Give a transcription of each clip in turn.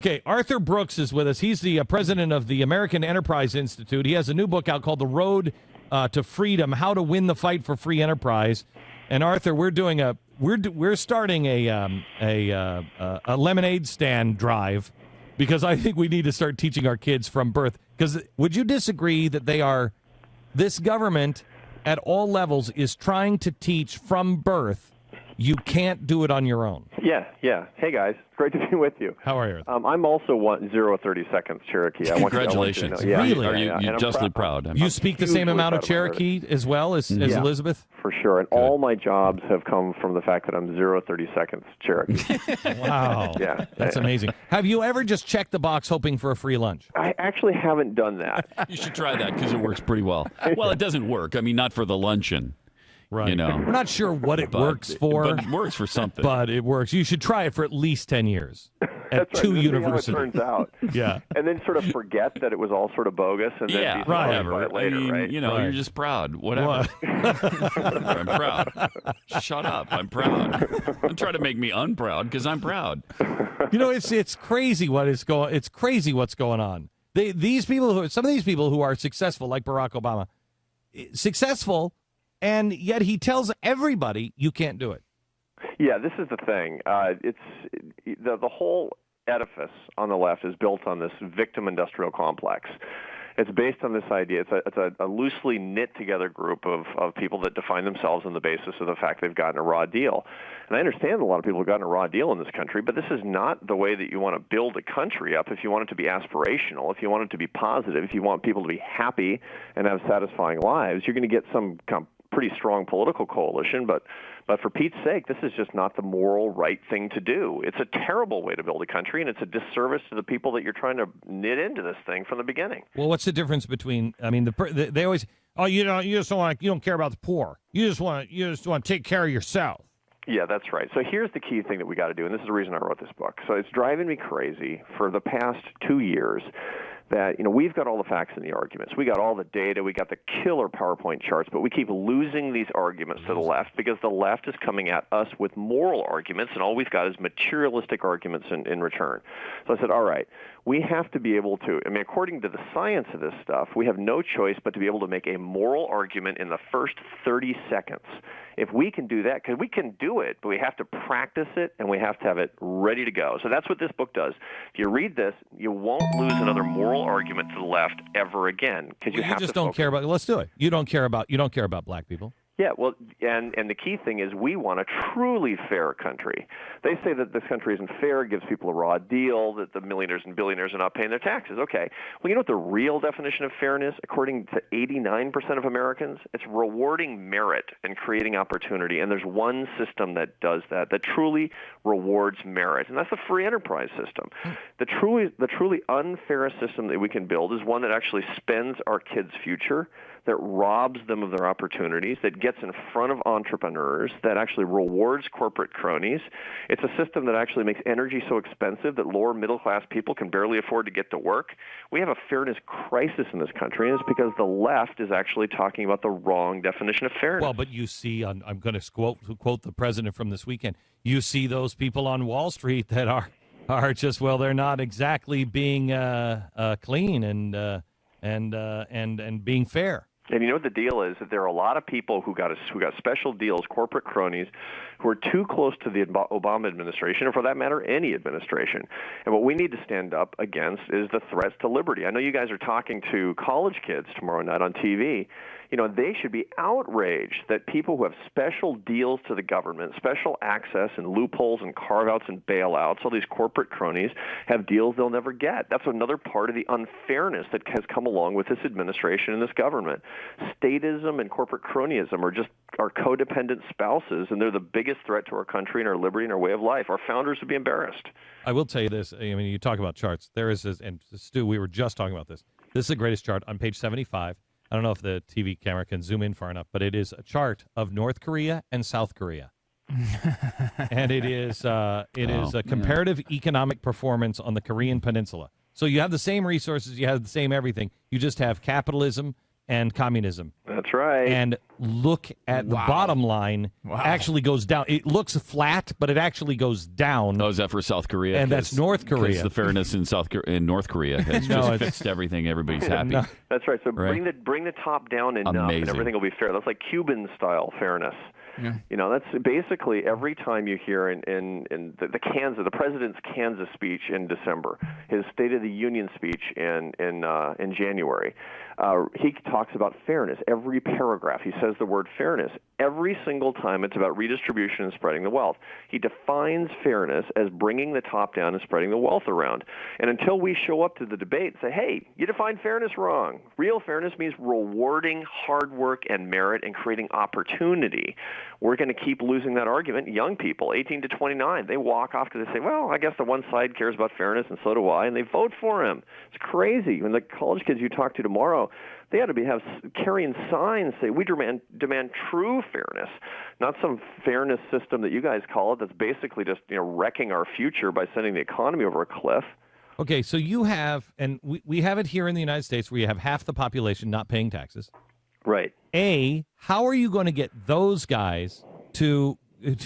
Okay, Arthur Brooks is with us. He's the president of the American Enterprise Institute. He has a new book out called The Road to Freedom: How to Win the Fight for Free Enterprise. And Arthur, we're starting a lemonade stand drive because I think we need to start teaching our kids from birth. Because would you disagree that this government at all levels is trying to teach from birth you can't do it on your own? Yeah. Hey, guys. Great to be with you. How are you? I'm also 30 seconds Cherokee. Congratulations. Really? Are you justly proud? You speak the same amount of Cherokee as well as Elizabeth? For sure. And all my jobs have come from the fact that I'm 30 seconds Cherokee. Wow. Yeah. That's amazing. Have you ever just checked the box hoping for a free lunch? I actually haven't done that. You should try that because it works pretty well. Well, it doesn't work. I mean, not for the luncheon. Right. You know. We're not sure what it works for. But it works for something. But it works. You should try it for at least 10 years at That's two right. universities. How it turns out. Yeah. And then sort of forget that it was all sort of bogus and then be surprised by it later, right? You know, you're just proud. Whatever. I'm proud. Shut up. I'm proud. Don't try to make me unproud because I'm proud. You know, it's crazy it's crazy what's going on. Some of these people who are successful, like Barack Obama, successful, and yet he tells everybody you can't do it. Yeah, this is the thing. It's the whole edifice on the left is built on this victim industrial complex. It's based on this idea. It's a loosely knit together group of people that define themselves on the basis of the fact they've gotten a raw deal. And I understand a lot of people have gotten a raw deal in this country, but this is not the way that you want to build a country up if you want it to be aspirational, if you want it to be positive, if you want people to be happy and have satisfying lives. You're going to get some pretty strong political coalition, but for Pete's sake, this is just not the moral right thing to do. It's a terrible way to build a country, and it's a disservice to the people that you're trying to knit into this thing from the beginning. Well, what's the difference between? I mean, they always, you don't care about the poor. You just want to take care of yourself. Yeah, that's right. So here's the key thing that we got to do, and this is the reason I wrote this book. So it's driving me crazy for the past 2 years that, we've got all the facts and the arguments. We got all the data. We got the killer PowerPoint charts, but we keep losing these arguments to the left because the left is coming at us with moral arguments, and all we've got is materialistic arguments in return. So I said, all right, we have to be able to, according to the science of this stuff, we have no choice but to be able to make a moral argument in the first 30 seconds. If we can do that, because we can do it, but we have to practice it, and we have to have it ready to go. So that's what this book does. If you read this, you won't lose another moral argument to the left ever again, because you just don't care about. Let's do it. You don't care about black people. Yeah, well, and the key thing is we want a truly fair country. They say that this country isn't fair, gives people a raw deal, that the millionaires and billionaires are not paying their taxes. Okay, well, you know what the real definition of fairness, according to 89% of Americans? It's rewarding merit and creating opportunity. And there's one system that does that truly rewards merit, and that's the free enterprise system. The truly unfair system that we can build is one that actually spends our kids' future, that robs them of their opportunities, that gets in front of entrepreneurs, that actually rewards corporate cronies. It's a system that actually makes energy so expensive that lower middle-class people can barely afford to get to work. We have a fairness crisis in this country, and it's because the left is actually talking about the wrong definition of fairness. Well, but you see, I'm going to quote the president from this weekend, you see those people on Wall Street that are just, well, they're not exactly being clean and being fair. And you know what the deal is? That there are a lot of people who got special deals, corporate cronies, who are too close to the Obama administration, or for that matter, any administration. And what we need to stand up against is the threats to liberty. I know you guys are talking to college kids tomorrow night on TV. They should be outraged that people who have special deals to the government, special access and loopholes and carve-outs and bailouts, all these corporate cronies, have deals they'll never get. That's another part of the unfairness that has come along with this administration and this government. Statism and corporate cronyism are just our codependent spouses, and they're the biggest threat to our country and our liberty and our way of life. Our founders would be embarrassed. I will tell you this. You talk about charts. There is this, and Stu, we were just talking about this. This is the greatest chart on page 75. I don't know if the TV camera can zoom in far enough, but it is a chart of North Korea and South Korea. And it is a comparative economic performance on the Korean Peninsula. So you have the same resources, you have the same everything. You just have capitalism and communism. That's right. And look at the bottom line actually goes down. It looks flat, but it actually goes down. Oh, is that for South Korea? And that's North Korea. Because the fairness in North Korea has just fixed everything. Everybody's happy. No. That's right. So bring the top down enough, and everything will be fair. That's like Cuban-style fairness. Yeah. You know, that's basically every time you hear in the president's Kansas speech in December, his State of the Union speech in January, he talks about fairness. Every paragraph he says the word fairness. Every single time it's about redistribution and spreading the wealth. He defines fairness as bringing the top down and spreading the wealth around. And until we show up to the debate and say, hey, you defined fairness wrong. Real fairness means rewarding hard work and merit and creating opportunity. We're going to keep losing that argument. Young people, 18 to 29, they walk off because they say, well, I guess the one side cares about fairness and so do I, and they vote for him. It's crazy. When the college kids you talk to tomorrow, they ought to be carrying signs say we demand true fairness, not some fairness system that you guys call it that's basically just wrecking our future by sending the economy over a cliff. Okay, so you have, and we have it here in the United States where you have half the population not paying taxes. Right. How are you going to get those guys to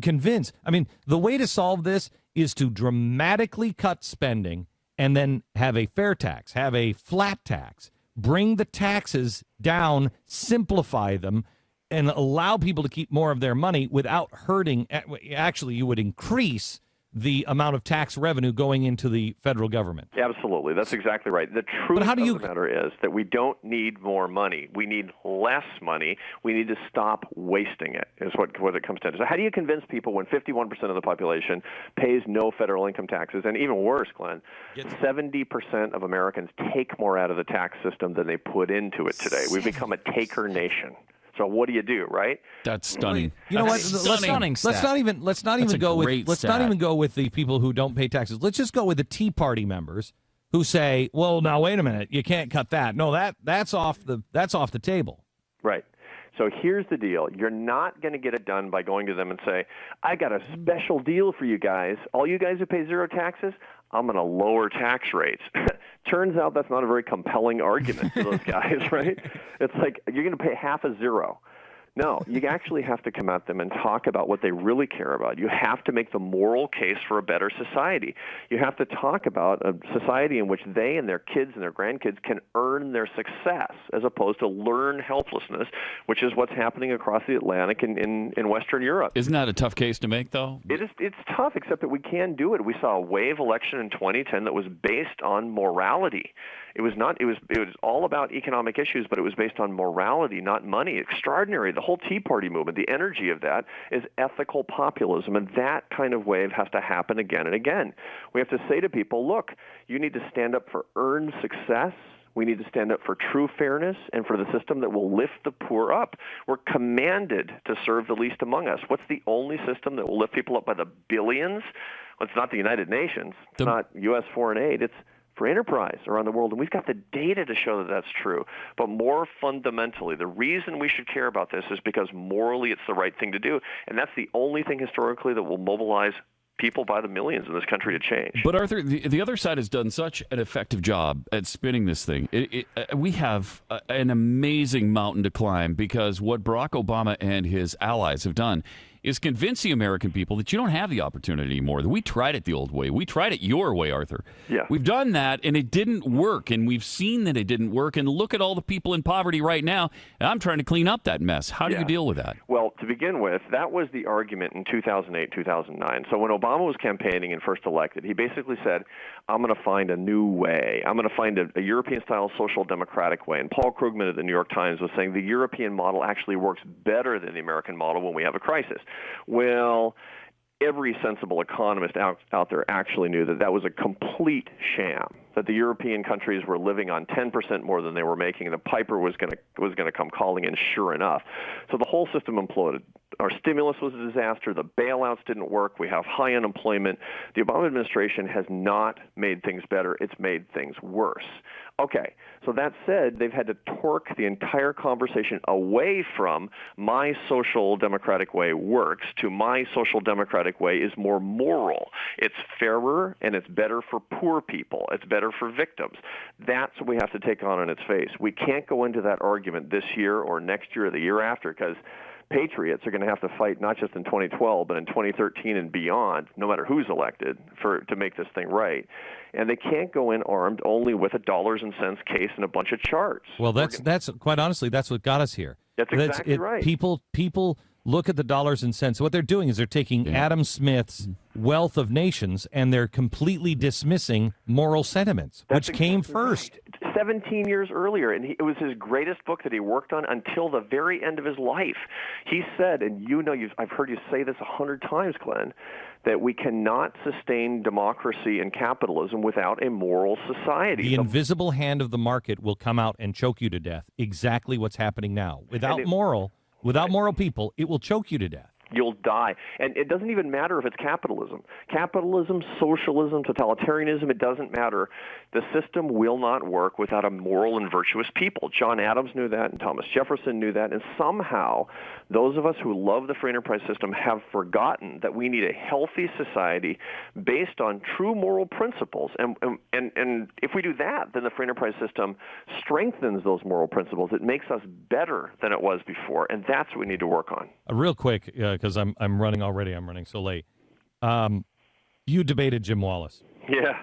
convince? I mean, the way to solve this is to dramatically cut spending and then have a fair tax, have a flat tax. Bring the taxes down, simplify them, and allow people to keep more of their money without hurting. Actually, you would increase the amount of tax revenue going into the federal government. Absolutely. That's exactly right. The truth of the matter is that we don't need more money. We need less money. We need to stop wasting it, is what it comes down to. So how do you convince people when 51% of the population pays no federal income taxes? And even worse, Glenn, 70% of Americans take more out of the tax system than they put into it today. We've become a taker nation. So what do you do, right? That's stunning. You know what? Let's not even go with the people who don't pay taxes. Let's just go with the Tea Party members who say, "Well, now wait a minute, you can't cut that." No, that's off the table. Right. So here's the deal. You're not going to get it done by going to them and say, I got a special deal for you guys. All you guys who pay zero taxes, I'm going to lower tax rates. Turns out that's not a very compelling argument to those guys, right? It's like you're going to pay half a zero. No, you actually have to come at them and talk about what they really care about. You have to make the moral case for a better society. You have to talk about a society in which they and their kids and their grandkids can earn their success as opposed to learn helplessness, which is what's happening across the Atlantic in Western Europe. Isn't that a tough case to make, though? It's tough, except that we can do it. We saw a wave election in 2010 that was based on morality. It was all about economic issues, but it was based on morality, not money. Extraordinary. The whole Tea Party movement, the energy of that is ethical populism, and that kind of wave has to happen again and again. We have to say to people, look, you need to stand up for earned success. We need to stand up for true fairness and for the system that will lift the poor up. We're commanded to serve the least among us. What's the only system that will lift people up by the billions? Well, it's not the United Nations. It's not U.S. foreign aid. It's for enterprise around the world, and we've got the data to show that that's true. But more fundamentally, the reason we should care about this is because morally it's the right thing to do, and that's the only thing historically that will mobilize people by the millions in this country to change. But Arthur, the other side has done such an effective job at spinning this thing. We have an amazing mountain to climb because what Barack Obama and his allies have done is convince the American people that you don't have the opportunity anymore. We tried it the old way. We tried it your way, Arthur. Yeah. We've done that, and it didn't work, and we've seen that it didn't work, and look at all the people in poverty right now, and I'm trying to clean up that mess. How do you deal with that? Well, to begin with, that was the argument in 2008, 2009. So when Obama was campaigning and first elected, he basically said, I'm going to find a new way. I'm going to find a European-style social democratic way. And Paul Krugman at the New York Times was saying the European model actually works better than the American model when we have a crisis. Well, every sensible economist out there actually knew that that was a complete sham, that the European countries were living on 10% more than they were making, and the piper was going to come calling in sure enough. So the whole system imploded. Our stimulus was a disaster. The bailouts didn't work. We have high unemployment. The Obama administration has not made things better. It's made things worse. Okay, so that said, they've had to torque the entire conversation away from my social democratic way works to my social democratic way is more moral. It's fairer and it's better for poor people. It's better better for victims. That's what we have to take on in its face. We can't go into that argument this year or next year or the year after, because patriots are going to have to fight not just in 2012, but in 2013 and beyond, no matter who's elected, to make this thing right. And they can't go in armed only with a dollars and cents case and a bunch of charts. Well, that's quite honestly, that's what got us here. That's exactly right. People look at the dollars and cents. What they're doing is they're taking Adam Smith's Wealth of Nations and they're completely dismissing moral sentiments, which came first. 17 years earlier, and it was his greatest book that he worked on until the very end of his life. He said, and I've heard you say this 100 times, Glenn, that we cannot sustain democracy and capitalism without a moral society. The invisible hand of the market will come out and choke you to death. Exactly what's happening now. Without moral people, it will choke you to death. You'll die. And it doesn't even matter if it's capitalism. Capitalism, socialism, totalitarianism, it doesn't matter. The system will not work without a moral and virtuous people. John Adams knew that, and Thomas Jefferson knew that, and somehow those of us who love the free enterprise system have forgotten that we need a healthy society based on true moral principles. And if we do that, then the free enterprise system strengthens those moral principles. It makes us better than it was before, and that's what we need to work on. Real quick, because I'm running already. I'm running so late. You debated Jim Wallace. Yeah.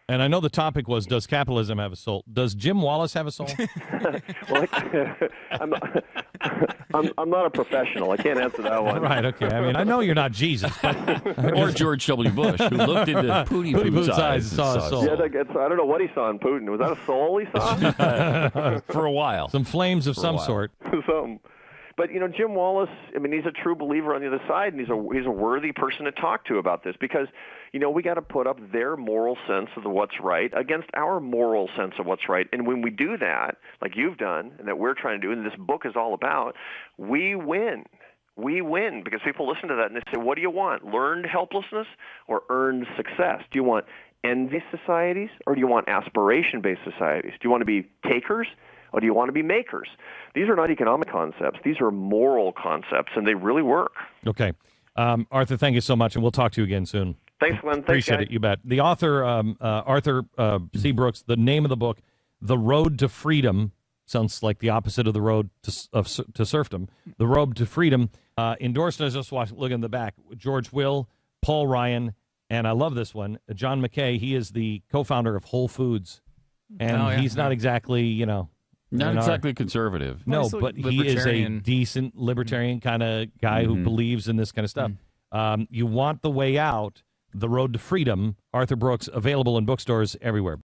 And I know the topic was, does capitalism have a soul? Does Jim Wallace have a soul? Well, I'm not a professional. I can't answer that one. Right, okay. I mean, I know you're not Jesus. But or George W. Bush, who looked into Putin's eyes and saw a soul. Yeah, I don't know what he saw in Putin. Was that a soul he saw? For a while. Some flames of some sort. Something. But, Jim Wallace, I mean, he's a true believer on the other side, and he's a worthy person to talk to about this because, we got to put up their moral sense of what's right against our moral sense of what's right. And when we do that, like you've done and that we're trying to do, and this book is all about, we win. We win because people listen to that and they say, what do you want, learned helplessness or earned success? Do you want envy societies or do you want aspiration-based societies? Do you want to be takers? Or do you want to be makers? These are not economic concepts. These are moral concepts, and they really work. Okay. Arthur, thank you so much, and we'll talk to you again soon. Thanks, Glenn. Appreciate it. You bet. The author, Arthur C. Brooks, the name of the book, The Road to Freedom, sounds like the opposite of the road to serfdom. The Road to Freedom, endorsed, as I just watched, look in the back, George Will, Paul Ryan, and I love this one, John McKay. He is the co-founder of Whole Foods, and he's not exactly, Not exactly conservative. No, but he is a decent libertarian kind of guy who believes in this kind of stuff. You want the way out, The Road to Freedom, Arthur Brooks, available in bookstores everywhere.